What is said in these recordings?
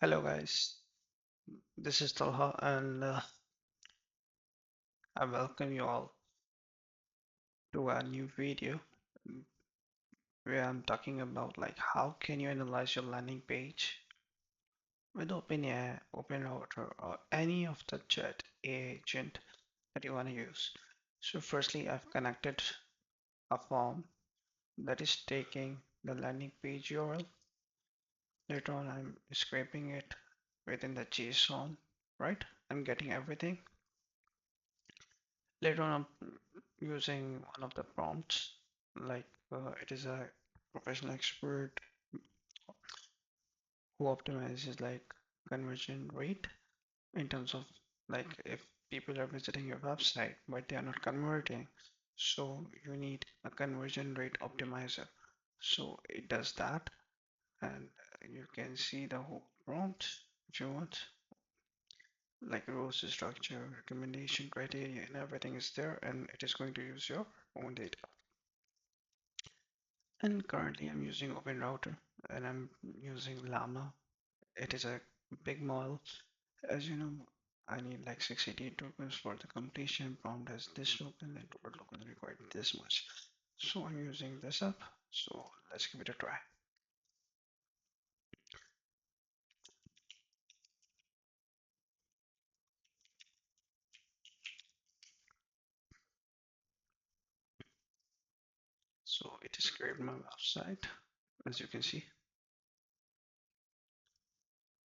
Hello guys, this is Talha and I welcome you all to a new video where I'm talking about how can you analyze your landing page with OpenAI, OpenRouter or any of the chat agent that you want to use. So firstly, I've connected a form that is taking the landing page URL. Later on, I'm scraping it within the JSON, right? I'm getting everything. Later on, I'm using one of the prompts, it is a professional expert who optimizes conversion rate in terms of if people are visiting your website but they are not converting, so you need a conversion rate optimizer. So it does that, and you can see the whole prompt if you want, like rows structure, recommendation criteria, and everything is there, and it is going to use your own data. And currently I'm using OpenRouter and I'm using Llama. It is a big model. As you know, I need like 68 tokens for the completion. Prompt has this token and total token required this much. So I'm using this up. So let's give it a try. So it is created my website, as you can see.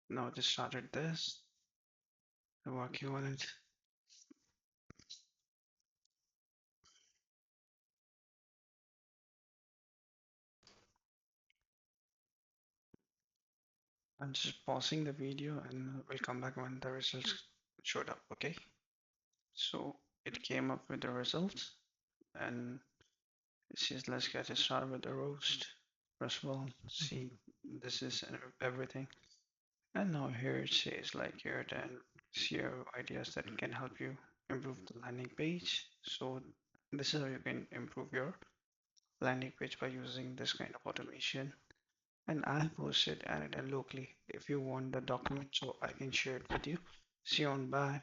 Now it just started this. I'm working on it. I'm just pausing the video and we'll come back when the results showed up, okay? So it came up with the results, and it says let's get it started with the roast. First of all, see this is everything. And now here it says here then SEO ideas that can help you improve the landing page. So this is how you can improve your landing page by using this kind of automation. And I have posted N8N locally. If you want the document, so I can share it with you. See you on bye.